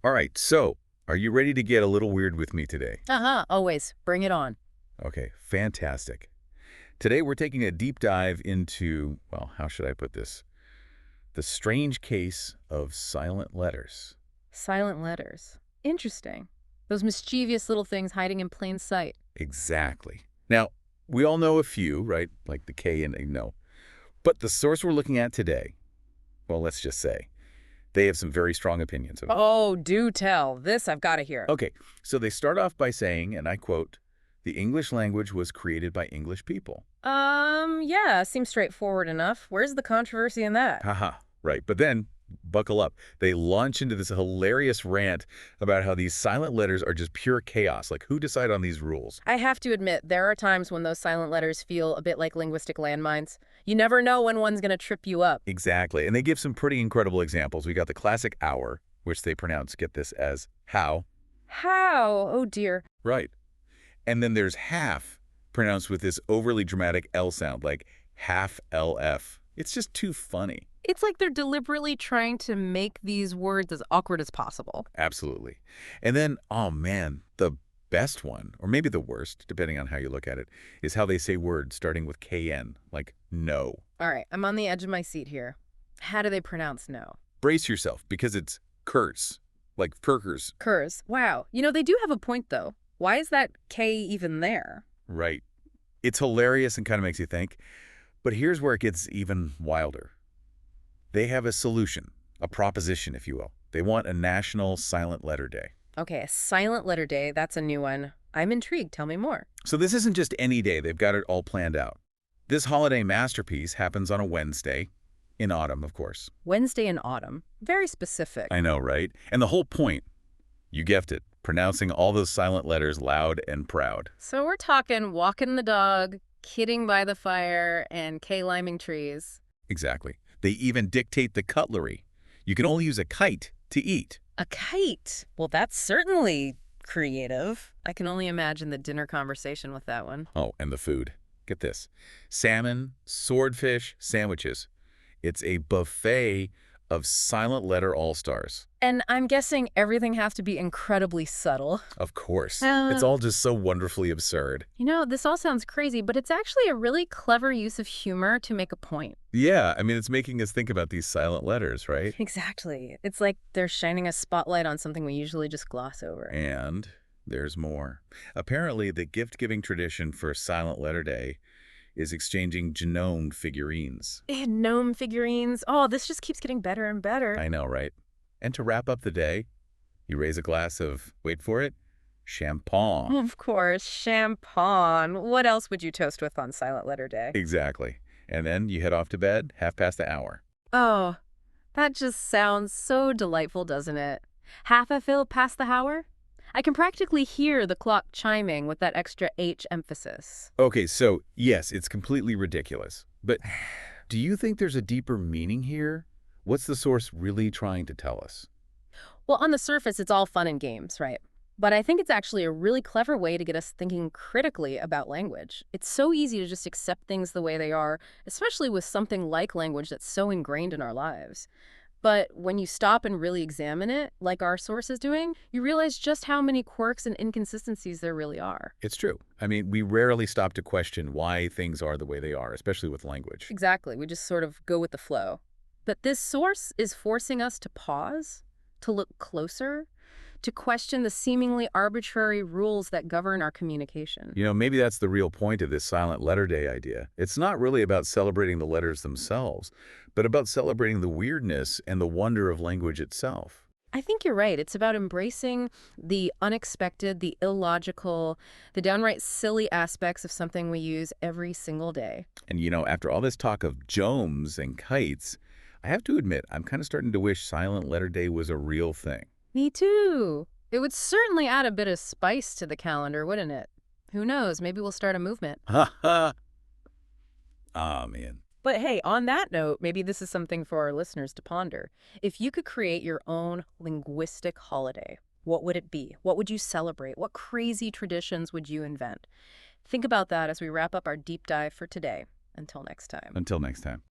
All right, so are you ready to get a little weird with me today? Uh-huh, always. Bring it on. Okay, fantastic. Today we're taking a deep dive into, well, how should I put this? The strange case of silent letters. Silent letters. Interesting. Those mischievous little things hiding in plain sight. Exactly. Now, we all know a few, right? Like the K and A, no. But the source we're looking at today, well, let's just say, they have some very strong opinions of it. Oh, do tell. This I've got to hear. Okay, so they start off by saying, and I quote, "The English language was created by English people." Yeah, seems straightforward enough. Where's the controversy in that? Haha, right. But then, buckle up. They launch into this hilarious rant about how these silent letters are just pure chaos. Like, who decide on these rules? I have to admit, there are times when those silent letters feel a bit like linguistic landmines. You never know when one's going to trip you up. Exactly. And they give some pretty incredible examples. We got the classic hour, which they pronounce, get this, as how. How? Oh, dear. Right. And then there's half, pronounced with this overly dramatic L sound, like half LF. It's just too funny. It's like they're deliberately trying to make these words as awkward as possible. Absolutely. And then, oh man, the best one, or maybe the worst, depending on how you look at it, is how they say words starting with KN, like no. All right, I'm on the edge of my seat here. How do they pronounce no? Brace yourself, because it's curse, like perkers. Curs. Wow. You know, they do have a point, though. Why is that K even there? Right. It's hilarious and kind of makes you think. But here's where it gets even wilder. They have a solution, a proposition, if you will. They want a national silent letter day. Okay, a silent letter day. That's a new one. I'm intrigued. Tell me more. So this isn't just any day. They've got it all planned out. This holiday masterpiece happens on a Wednesday, in autumn, of course. Wednesday in autumn. Very specific. I know, right? And the whole point, you guessed it, pronouncing all those silent letters loud and proud. So we're talking walking the dog, kidding by the fire, and K-liming trees. Exactly. They even dictate the cutlery. You can only use a kite to eat. A kite. Well, that's certainly creative. I can only imagine the dinner conversation with that one. Oh, and the food. Get this. Salmon, swordfish, sandwiches. It's a buffet of silent letter all-stars. And I'm guessing everything has to be incredibly subtle. Of course. Uh, It's all just so wonderfully absurd. You know, this all sounds crazy, but it's actually a really clever use of humor to make a point. Yeah, I mean, it's making us think about these silent letters, right? Exactly. It's like they're shining a spotlight on something we usually just gloss over. And there's more. Apparently, the gift-giving tradition for Silent Letter Day is exchanging genome figurines. And gnome figurines. Oh, this just keeps getting better and better. I know, right? And to wrap up the day, you raise a glass of, wait for it, champagne. Of course, champagne. What else would you toast with on Silent Letter Day? Exactly. And then you head off to bed, half past the hour. Oh, that just sounds so delightful, doesn't it? Half a fill past the hour? I can practically hear the clock chiming with that extra H emphasis. Okay, so yes, it's completely ridiculous. But do you think there's a deeper meaning here? What's the source really trying to tell us? Well, on the surface, it's all fun and games, right? But I think it's actually a really clever way to get us thinking critically about language. It's so easy to just accept things the way they are, especially with something like language that's so ingrained in our lives. But when you stop and really examine it, like our source is doing, you realize just how many quirks and inconsistencies there really are. It's true. I mean, we rarely stop to question why things are the way they are, especially with language. Exactly. We just sort of go with the flow. But this source is forcing us to pause, to look closer, to question the seemingly arbitrary rules that govern our communication. You know, maybe that's the real point of this Silent Letter Day idea. It's not really about celebrating the letters themselves, but about celebrating the weirdness and the wonder of language itself. I think you're right. It's about embracing the unexpected, the illogical, the downright silly aspects of something we use every single day. And you know, after all this talk of jomes and kites, I have to admit, I'm kind of starting to wish Silent Letter Day was a real thing. Me too. It would certainly add a bit of spice to the calendar, wouldn't it? Who knows? Maybe we'll start a movement. Ha ha! Ah, man. But hey, on that note, maybe this is something for our listeners to ponder. If you could create your own linguistic holiday, what would it be? What would you celebrate? What crazy traditions would you invent? Think about that as we wrap up our deep dive for today. Until next time. Until next time.